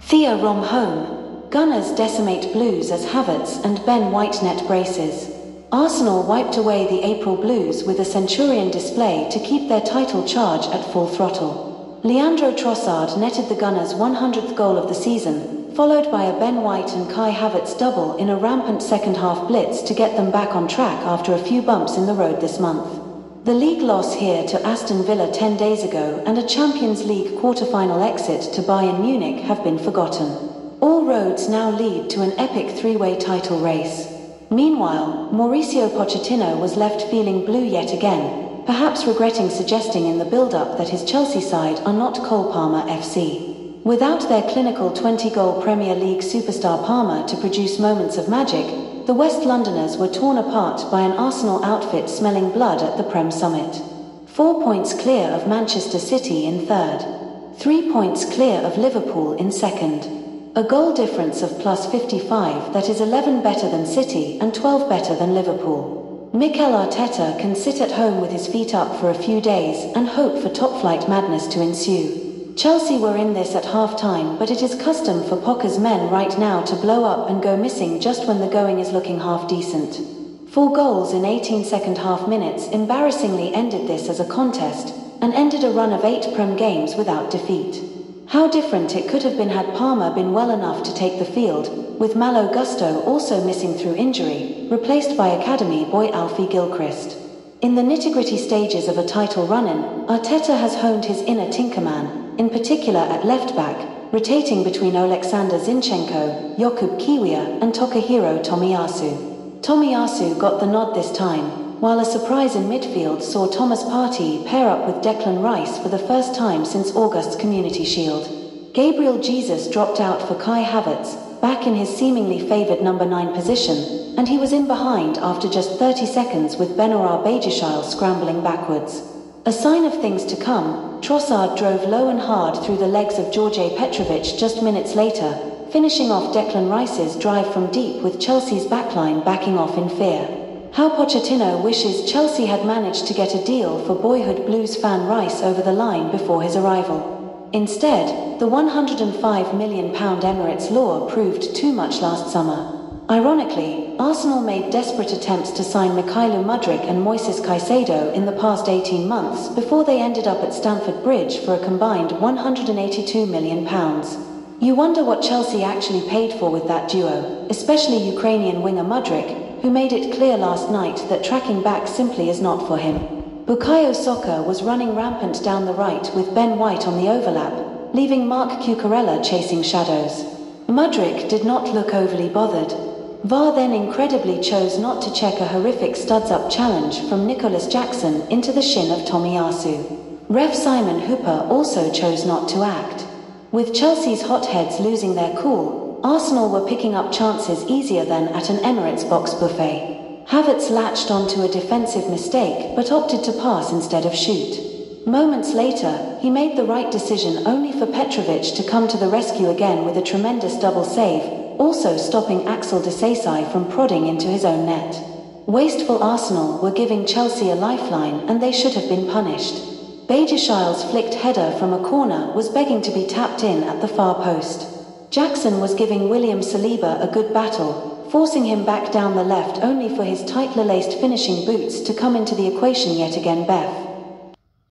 Thea Rom home. Gunners decimate Blues as Havertz and Ben White net braces. Arsenal wiped away the April Blues with a Centurion display to keep their title charge at full throttle. Leandro Trossard netted the Gunners' 100th goal of the season, followed by a Ben White and Kai Havertz double in a rampant second-half blitz to get them back on track after a few bumps in the road this month. The league loss here to Aston Villa 10 days ago and a Champions League quarter-final exit to Bayern Munich have been forgotten. All roads now lead to an epic three-way title race. Meanwhile, Mauricio Pochettino was left feeling blue yet again, perhaps regretting suggesting in the build-up that his Chelsea side are not Cole Palmer FC. Without their clinical 20-goal Premier League superstar Palmer to produce moments of magic, the West Londoners were torn apart by an Arsenal outfit smelling blood at the Prem Summit. 4 points clear of Manchester City in third. 3 points clear of Liverpool in second. A goal difference of plus 55 that is 11 better than City and 12 better than Liverpool. Mikel Arteta can sit at home with his feet up for a few days and hope for top-flight madness to ensue. Chelsea were in this at half-time, but it is custom for Pocker's men right now to blow up and go missing just when the going is looking half-decent. 4 goals in 18 second-half minutes embarrassingly ended this as a contest, and ended a run of 8 Prem games without defeat. How different it could have been had Palmer been well enough to take the field, with Malo Gusto also missing through injury, replaced by Academy boy Alfie Gilchrist. In the nitty-gritty stages of a title run-in, Arteta has honed his inner Tinkerman, in particular at left-back, rotating between Oleksandr Zinchenko, Jakub Kiwior and Takahiro Tomiyasu. Tomiyasu got the nod this time, while a surprise in midfield saw Thomas Partey pair up with Declan Rice for the first time since August's Community Shield. Gabriel Jesus dropped out for Kai Havertz, back in his seemingly favoured number 9 position, and he was in behind after just 30 seconds with Benarar Bajishile scrambling backwards. A sign of things to come, Trossard drove low and hard through the legs of George Petrovic just minutes later, finishing off Declan Rice's drive from deep with Chelsea's backline backing off in fear. How Pochettino wishes Chelsea had managed to get a deal for boyhood Blues fan Rice over the line before his arrival. Instead, the £105 million Emirates law proved too much last summer. Ironically, Arsenal made desperate attempts to sign Mykhailo Mudryk and Moises Caicedo in the past 18 months before they ended up at Stamford Bridge for a combined £182 million. You wonder what Chelsea actually paid for with that duo, especially Ukrainian winger Mudryk, who made it clear last night that tracking back simply is not for him. Bukayo Saka was running rampant down the right with Ben White on the overlap, leaving Mark Cucurella chasing shadows. Mudryk did not look overly bothered. VAR then incredibly chose not to check a horrific studs-up challenge from Nicholas Jackson into the shin of Tomiyasu. Ref Simon Hooper also chose not to act. With Chelsea's hotheads losing their cool, Arsenal were picking up chances easier than at an Emirates box buffet. Havertz latched onto a defensive mistake but opted to pass instead of shoot. Moments later, he made the right decision only for Petrovic to come to the rescue again with a tremendous double save, also stopping Axel Disasi from prodding into his own net. Wasteful Arsenal were giving Chelsea a lifeline and they should have been punished. Bajishile's flicked header from a corner was begging to be tapped in at the far post. Jackson was giving William Saliba a good battle, forcing him back down the left only for his tightly laced finishing boots to come into the equation yet again. Beth